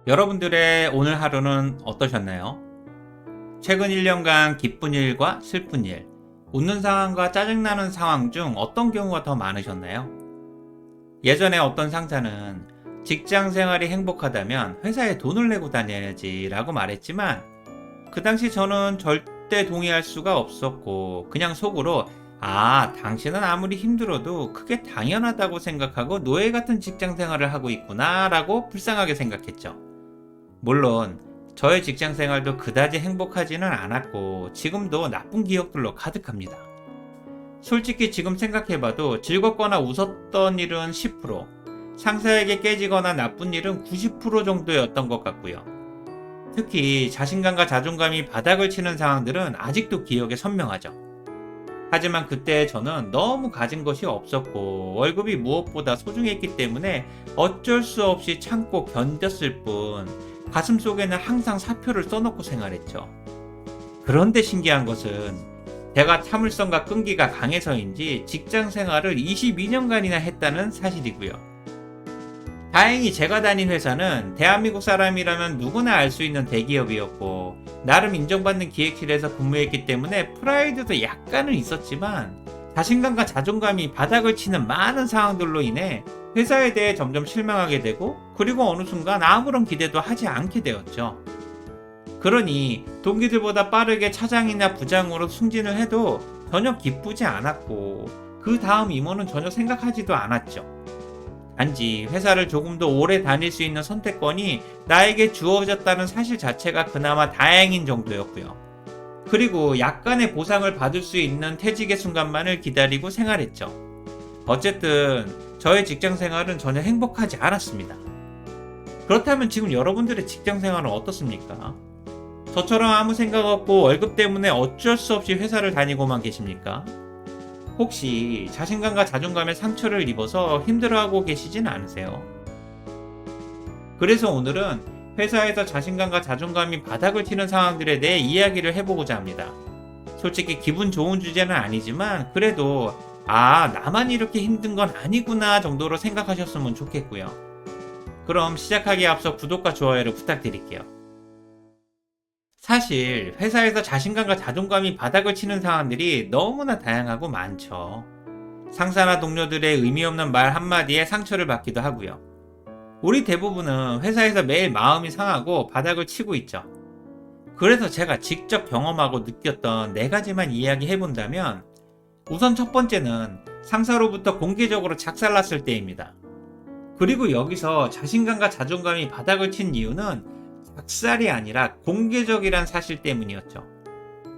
여러분들의 오늘 하루는 어떠셨나요? 최근 1년간 기쁜 일과 슬픈 일, 웃는 상황과 짜증나는 상황 중 어떤 경우가 더 많으셨나요? 예전에 어떤 상사는 직장 생활이 행복하다면 회사에 돈을 내고 다녀야지 라고 말했지만 그 당시 저는 절대 동의할 수가 없었고 그냥 속으로 당신은 아무리 힘들어도 그게 당연하다고 생각하고 노예 같은 직장 생활을 하고 있구나 라고 불쌍하게 생각했죠. 물론 저의 직장 생활도 그다지 행복하지는 않았고 지금도 나쁜 기억들로 가득합니다. 솔직히 지금 생각해봐도 즐겁거나 웃었던 일은 10%, 상사에게 깨지거나 나쁜 일은 90% 정도였던 것 같고요. 특히 자신감과 자존감이 바닥을 치는 상황들은 아직도 기억에 선명하죠. 하지만 그때 저는 너무 가진 것이 없었고 월급이 무엇보다 소중했기 때문에 어쩔 수 없이 참고 견뎠을 뿐 가슴속에는 항상 사표를 써놓고 생활했죠. 그런데 신기한 것은 제가 참을성과 끈기가 강해서인지 직장 생활을 22년간이나 했다는 사실이고요. 다행히 제가 다닌 회사는 대한민국 사람이라면 누구나 알 수 있는 대기업이었고 나름 인정받는 기획실에서 근무했기 때문에 프라이드도 약간은 있었지만 자신감과 자존감이 바닥을 치는 많은 상황들로 인해 회사에 대해 점점 실망하게 되고 그리고 어느 순간 아무런 기대도 하지 않게 되었죠. 그러니 동기들보다 빠르게 차장이나 부장으로 승진을 해도 전혀 기쁘지 않았고 그 다음 임원은 전혀 생각하지도 않았죠. 단지 회사를 조금 더 오래 다닐 수 있는 선택권이 나에게 주어졌다는 사실 자체가 그나마 다행인 정도였고요. 그리고 약간의 보상을 받을 수 있는 퇴직의 순간만을 기다리고 생활했죠. 어쨌든 저의 직장 생활은 전혀 행복하지 않았습니다. 그렇다면 지금 여러분들의 직장 생활은 어떻습니까? 저처럼 아무 생각 없고 월급 때문에 어쩔 수 없이 회사를 다니고만 계십니까? 혹시 자신감과 자존감에 상처를 입어서 힘들어하고 계시진 않으세요? 그래서 오늘은 회사에서 자신감과 자존감이 바닥을 치는 상황들에 대해 이야기를 해보고자 합니다. 솔직히 기분 좋은 주제는 아니지만 그래도 나만 이렇게 힘든 건 아니구나 정도로 생각하셨으면 좋겠고요. 그럼 시작하기에 앞서 구독과 좋아요를 부탁드릴게요. 사실 회사에서 자신감과 자존감이 바닥을 치는 상황들이 너무나 다양하고 많죠. 상사나 동료들의 의미 없는 말 한마디에 상처를 받기도 하고요. 우리 대부분은 회사에서 매일 마음이 상하고 바닥을 치고 있죠. 그래서 제가 직접 경험하고 느꼈던 4가지만 이야기해본다면 우선 첫 번째는 상사로부터 공개적으로 작살났을 때입니다. 그리고 여기서 자신감과 자존감이 바닥을 친 이유는 작살이 아니라 공개적이란 사실 때문이었죠.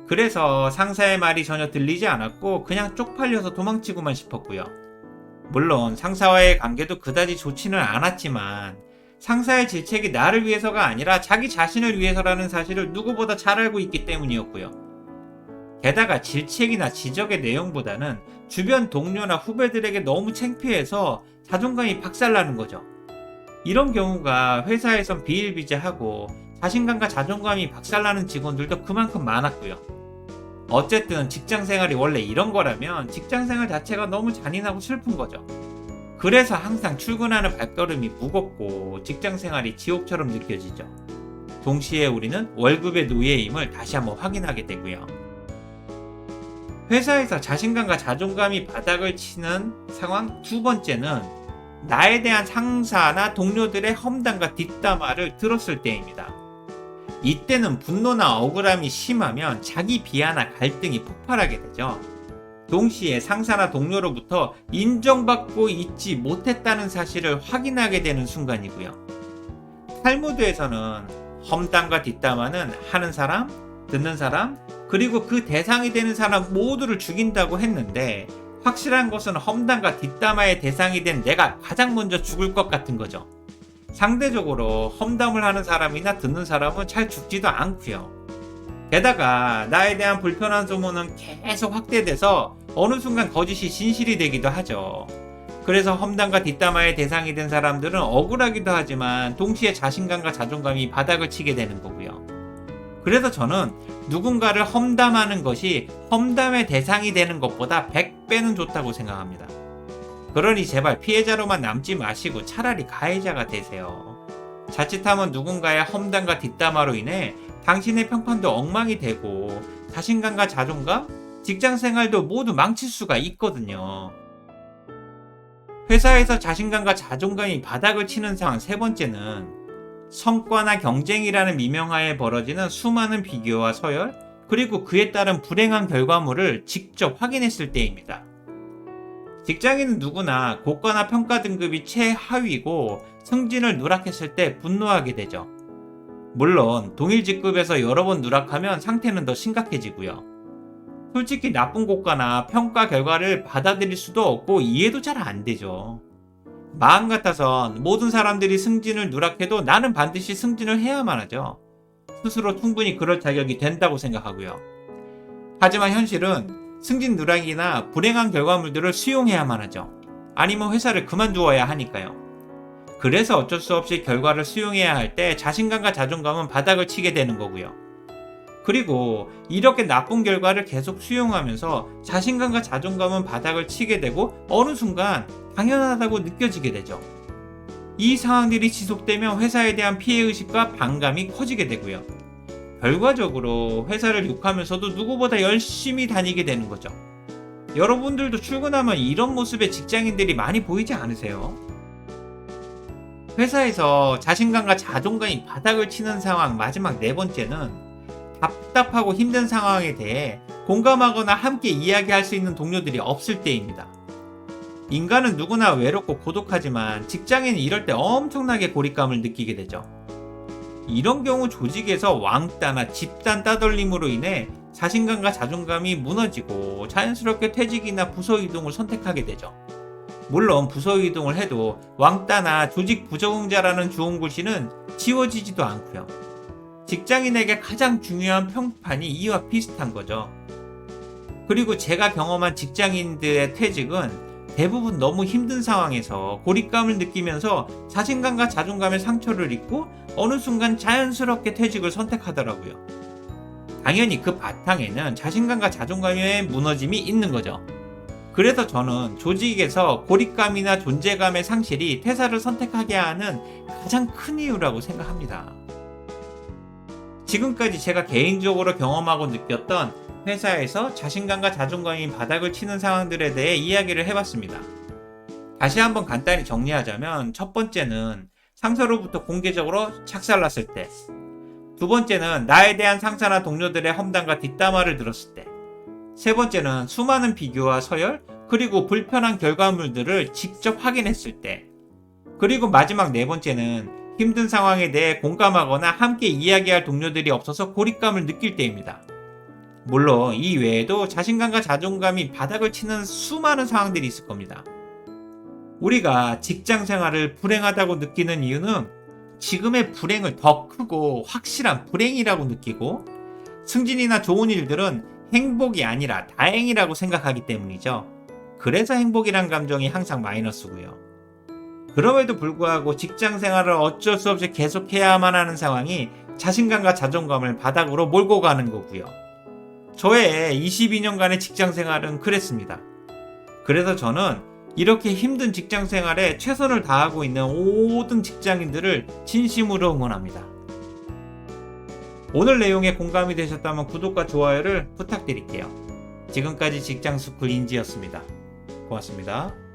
그래서 상사의 말이 전혀 들리지 않았고 그냥 쪽팔려서 도망치고만 싶었고요. 물론 상사와의 관계도 그다지 좋지는 않았지만 상사의 질책이 나를 위해서가 아니라 자기 자신을 위해서라는 사실을 누구보다 잘 알고 있기 때문이었고요. 게다가 질책이나 지적의 내용보다는 주변 동료나 후배들에게 너무 창피해서 자존감이 박살나는 거죠. 이런 경우가 회사에선 비일비재하고 자신감과 자존감이 박살나는 직원들도 그만큼 많았고요. 어쨌든 직장생활이 원래 이런 거라면 직장생활 자체가 너무 잔인하고 슬픈 거죠. 그래서 항상 출근하는 발걸음이 무겁고 직장생활이 지옥처럼 느껴지죠. 동시에 우리는 월급의 노예임을 다시 한번 확인하게 되고요. 회사에서 자신감과 자존감이 바닥을 치는 상황 두 번째는 나에 대한 상사나 동료들의 험담과 뒷담화를 들었을 때입니다. 이때는 분노나 억울함이 심하면 자기 비하나 갈등이 폭발하게 되죠. 동시에 상사나 동료로부터 인정받고 있지 못했다는 사실을 확인하게 되는 순간이고요. 탈무드에서는 험담과 뒷담화는 하는 사람, 듣는 사람, 그리고 그 대상이 되는 사람 모두를 죽인다고 했는데 확실한 것은 험담과 뒷담화의 대상이 된 내가 가장 먼저 죽을 것 같은 거죠. 상대적으로 험담을 하는 사람이나 듣는 사람은 잘 죽지도 않고요. 게다가 나에 대한 불편한 소문은 계속 확대돼서 어느 순간 거짓이 진실이 되기도 하죠. 그래서 험담과 뒷담화의 대상이 된 사람들은 억울하기도 하지만 동시에 자신감과 자존감이 바닥을 치게 되는 거고요. 그래서 저는 누군가를 험담하는 것이 험담의 대상이 되는 것보다 100배는 좋다고 생각합니다. 그러니 제발 피해자로만 남지 마시고 차라리 가해자가 되세요. 자칫하면 누군가의 험담과 뒷담화로 인해 당신의 평판도 엉망이 되고 자신감과 자존감, 직장 생활도 모두 망칠 수가 있거든요. 회사에서 자신감과 자존감이 바닥을 치는 상황 세 번째는 성과나 경쟁이라는 미명하에 벌어지는 수많은 비교와 서열, 그리고 그에 따른 불행한 결과물을 직접 확인했을 때입니다. 직장인은 누구나 고과나 평가 등급이 최하위고 승진을 누락했을 때 분노하게 되죠. 물론 동일 직급에서 여러 번 누락하면 상태는 더 심각해지고요. 솔직히 나쁜 고과나 평가 결과를 받아들일 수도 없고 이해도 잘 안 되죠. 마음 같아선 모든 사람들이 승진을 누락해도 나는 반드시 승진을 해야만 하죠. 스스로 충분히 그럴 자격이 된다고 생각하고요. 하지만 현실은 승진 누락이나 불행한 결과물들을 수용해야만 하죠. 아니면 회사를 그만두어야 하니까요. 그래서 어쩔 수 없이 결과를 수용해야 할 때 자신감과 자존감은 바닥을 치게 되는 거고요. 그리고 이렇게 나쁜 결과를 계속 수용하면서 자신감과 자존감은 바닥을 치게 되고 어느 순간 당연하다고 느껴지게 되죠. 이 상황들이 지속되면 회사에 대한 피해의식과 반감이 커지게 되고요. 결과적으로 회사를 욕하면서도 누구보다 열심히 다니게 되는 거죠. 여러분들도 출근하면 이런 모습의 직장인들이 많이 보이지 않으세요? 회사에서 자신감과 자존감이 바닥을 치는 상황 마지막 네 번째는 답답하고 힘든 상황에 대해 공감하거나 함께 이야기할 수 있는 동료들이 없을 때입니다. 인간은 누구나 외롭고 고독하지만 직장인은 이럴 때 엄청나게 고립감을 느끼게 되죠. 이런 경우 조직에서 왕따나 집단 따돌림으로 인해 자신감과 자존감이 무너지고 자연스럽게 퇴직이나 부서 이동을 선택하게 되죠. 물론 부서 이동을 해도 왕따나 조직 부적응자라는 좋은 글씨는 지워지지도 않고요. 직장인에게 가장 중요한 평판이 이와 비슷한 거죠. 그리고 제가 경험한 직장인들의 퇴직은 대부분 너무 힘든 상황에서 고립감을 느끼면서 자신감과 자존감의 상처를 입고 어느 순간 자연스럽게 퇴직을 선택하더라고요. 당연히 그 바탕에는 자신감과 자존감의 무너짐이 있는 거죠. 그래서 저는 조직에서 고립감이나 존재감의 상실이 퇴사를 선택하게 하는 가장 큰 이유라고 생각합니다. 지금까지 제가 개인적으로 경험하고 느꼈던 회사에서 자신감과 자존감이 바닥을 치는 상황들에 대해 이야기를 해봤습니다. 다시 한번 간단히 정리하자면 첫 번째는 상사로부터 공개적으로 착살났을 때, 두 번째는 나에 대한 상사나 동료들의 험담과 뒷담화를 들었을 때, 세 번째는 수많은 비교와 서열, 그리고 불편한 결과물들을 직접 확인했을 때, 그리고 마지막 네 번째는 힘든 상황에 대해 공감하거나 함께 이야기할 동료들이 없어서 고립감을 느낄 때입니다. 물론 이 외에도 자신감과 자존감이 바닥을 치는 수많은 상황들이 있을 겁니다. 우리가 직장 생활을 불행하다고 느끼는 이유는 지금의 불행을 더 크고 확실한 불행이라고 느끼고 승진이나 좋은 일들은 행복이 아니라 다행이라고 생각하기 때문이죠. 그래서 행복이란 감정이 항상 마이너스고요. 그럼에도 불구하고 직장 생활을 어쩔 수 없이 계속해야만 하는 상황이 자신감과 자존감을 바닥으로 몰고 가는 거고요. 저의 22년간의 직장 생활은 그랬습니다. 그래서 저는 이렇게 힘든 직장 생활에 최선을 다하고 있는 모든 직장인들을 진심으로 응원합니다. 오늘 내용에 공감이 되셨다면 구독과 좋아요를 부탁드릴게요. 지금까지 직장스쿨 인지였습니다. 고맙습니다.